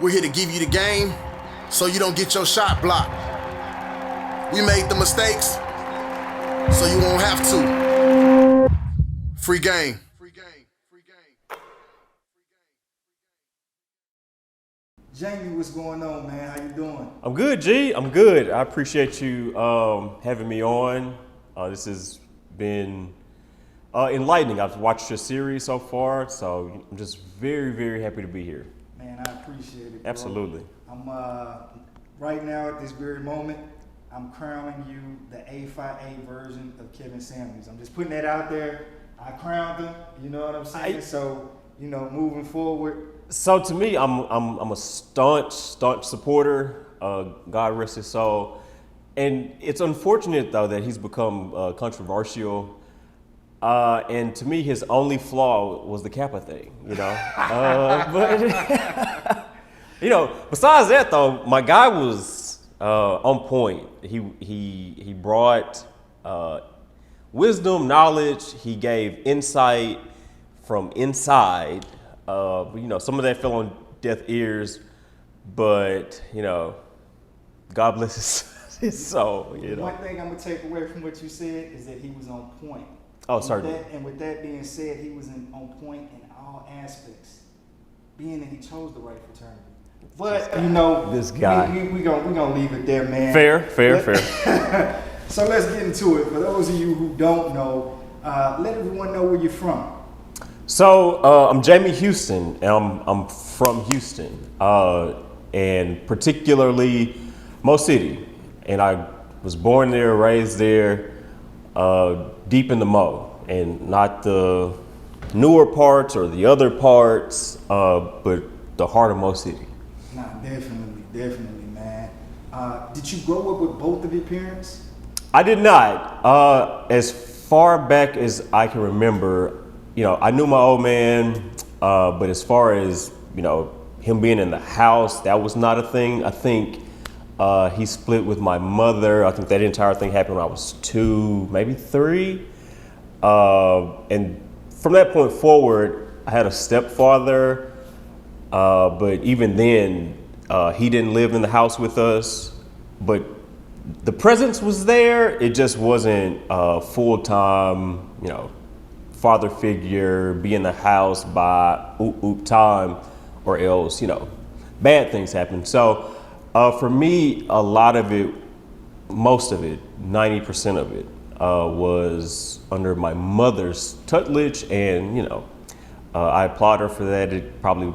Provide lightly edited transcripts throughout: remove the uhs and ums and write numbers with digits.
We're here to give you the game so you don't get your shot blocked. We made the mistakes so you won't have to. Free game. Jamie, what's going on, man? How you doing? I'm good, G. I'm good. I appreciate you having me on. This has been enlightening. I've watched your series so far, so I'm just very, very happy to be here. Man, I appreciate it, bro. Absolutely. I'm right now at this very moment, I'm crowning you the A5A version of Kevin Samuels. I'm just putting that out there. I crowned him, you know what I'm saying? So, you know, moving forward. So to me, I'm a staunch supporter. God rest his soul. And it's unfortunate though that he's become controversial. And to me, his only flaw was the Kappa thing, you know. But you know, besides that though, my guy was on point. He brought wisdom, knowledge. He gave insight from inside. You know, some of that fell on deaf ears, but you know, God bless his soul. You know. One thing I'm gonna take away from what you said is that he was on point. Oh, certainly. And with that being said, he was on point in all aspects, being that he chose the right fraternity. But you know, this guy, we gonna leave it there, man. Fair. So let's get into it. For those of you who don't know, let everyone know where you're from. So I'm Jamie Houston, and I'm from Houston, and particularly Mo City. And I was born there, raised there, deep in the Mo, and not the newer parts or the other parts, but the heart of Mo City. Nah, definitely, man. Did you grow up with both of your parents? I did not. As far back as I can remember, you know, I knew my old man, but as far as, you know, him being in the house, that was not a thing. I think he split with my mother. I think that entire thing happened when I was 2, maybe 3. And from that point forward, I had a stepfather, but even then, he didn't live in the house with us. But the presence was there. It just wasn't full-time, you know, father figure, be in the house by time, or else, you know, bad things happen. So for me, a lot of it, most of it, 90% of it was under my mother's tutelage, and you know, I applaud her for that. It probably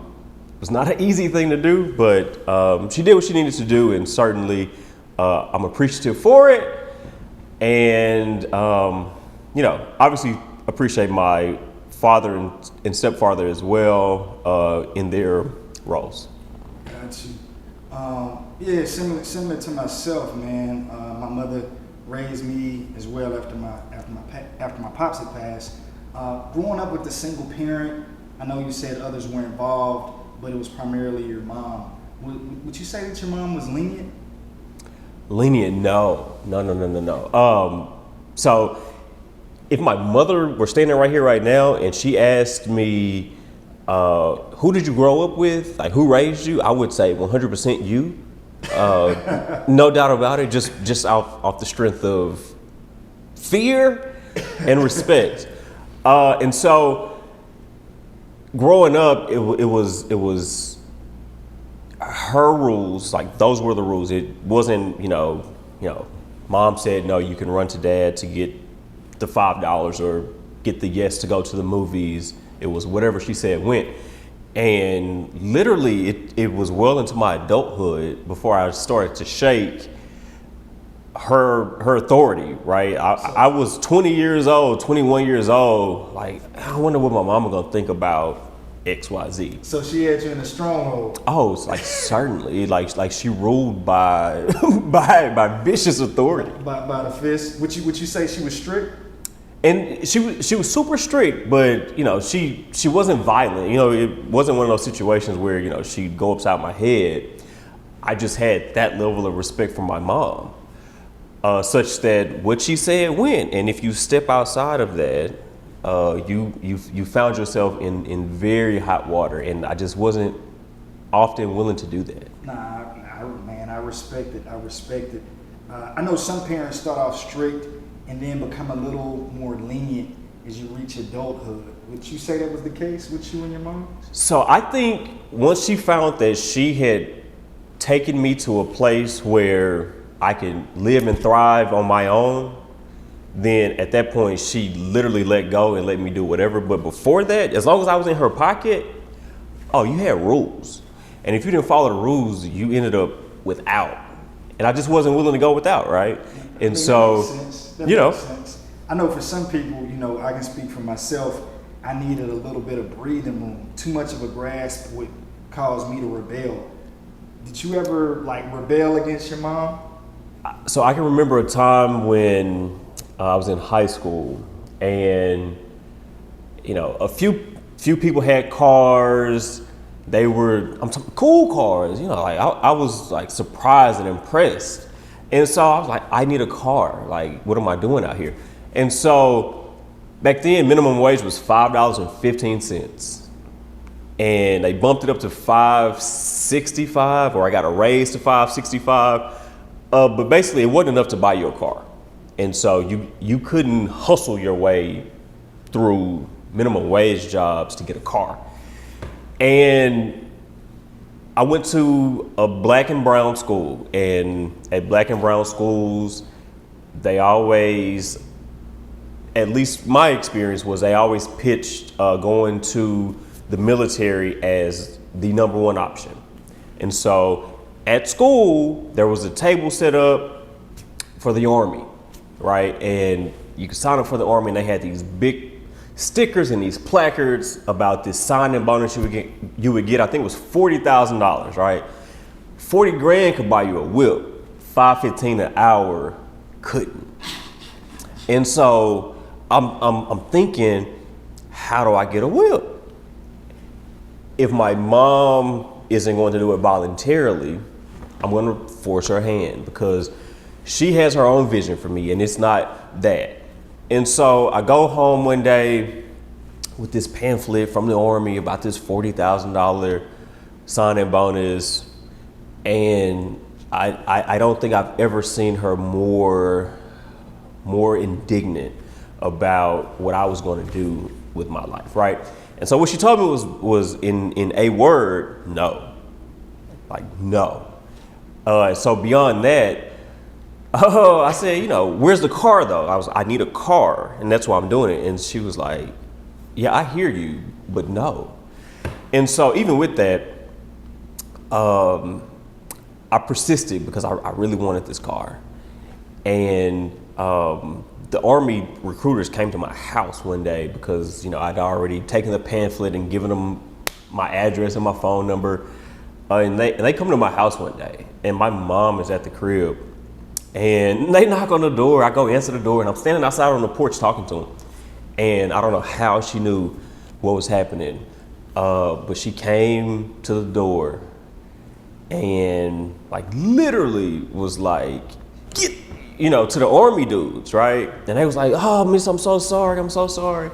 was not an easy thing to do, but she did what she needed to do, and certainly I'm appreciative for it. And you know, obviously appreciate my father and stepfather as well in their roles. Got you. Yeah, similar to myself, man. My mother raised me as well after my pops had passed. Growing up with a single parent, I know you said others were involved, but it was primarily your mom. Would you say that your mom was lenient? Lenient? No. So if my mother were standing right here right now and she asked me, who did you grow up with? Like, who raised you? I would say 100% you. No doubt about it, just off the strength of fear and respect. And so growing up, it was her rules. Like, those were the rules. It wasn't, you know, mom said, no, you can run to dad to get the $5 or get the yes to go to the movies. It was whatever she said went. And literally it was well into my adulthood before I started to shake her authority, right? I was 20 years old, 21 years old. Like, I wonder what my mama gonna think about XYZ. So she had you in a stronghold. Oh, it's like certainly, like she ruled by by vicious authority. By the fist. Would you say she was strict? And she was super strict, but you know, she wasn't violent. You know, it wasn't one of those situations where, you know, she'd go upside my head. I just had that level of respect for my mom, such that what she said went. And if you step outside of that, you found yourself in very hot water. And I just wasn't often willing to do that. Man, I respect it. I respect it. I know some parents start off strict and then become a little more lenient as you reach adulthood. Would you say that was the case with you and your mom? So I think once she found that she had taken me to a place where I could live and thrive on my own, then at that point she literally let go and let me do whatever. But before that, as long as I was in her pocket, oh, you had rules. And if you didn't follow the rules, you ended up without. And I just wasn't willing to go without, right? And so, that makes sense. I know for some people, I can speak for myself, I needed a little bit of breathing room. Too much of a grasp would cause me to rebel. Did you ever rebel against your mom? So I can remember a time when I was in high school, and a few people had cars. They were cool cars, I was surprised and impressed. And so I was like, I need a car. What am I doing out here? And so back then, minimum wage was $5.15. And they bumped it up to $5.65, or I got a raise to $5.65. But basically, it wasn't enough to buy you a car. And so you couldn't hustle your way through minimum wage jobs to get a car. And I went to a black and brown school, and at black and brown schools, they always, at least my experience was, they always pitched going to the military as the number one option. And so at school, there was a table set up for the Army, right? And you could sign up for the Army, and they had these big stickers and these placards about this signing bonus you would get. I think it was $40,000, right? 40 grand could buy you a whip. $5.15 an hour couldn't. And so I'm thinking, how do I get a whip? If my mom isn't going to do it voluntarily, I'm going to force her hand, because she has her own vision for me, and it's not that. And so I go home one day with this pamphlet from the Army about this $40,000 sign-in bonus, and I don't think I've ever seen her more indignant about what I was going to do with my life, right? And so what she told me was in a word, no. No. So beyond that, I said, where's the car though? I need a car, and that's why I'm doing it. And she was like, yeah, I hear you, but no. And so even with that, I persisted because I really wanted this car. And the Army recruiters came to my house one day because, I'd already taken the pamphlet and given them my address and my phone number. And they come to my house one day, and my mom is at the crib. And they knock on the door. I go answer the door, and I'm standing outside on the porch talking to them. And I don't know how she knew what was happening, but she came to the door and literally was like, get, to the Army dudes, right? And they was like, oh, miss, I'm so sorry.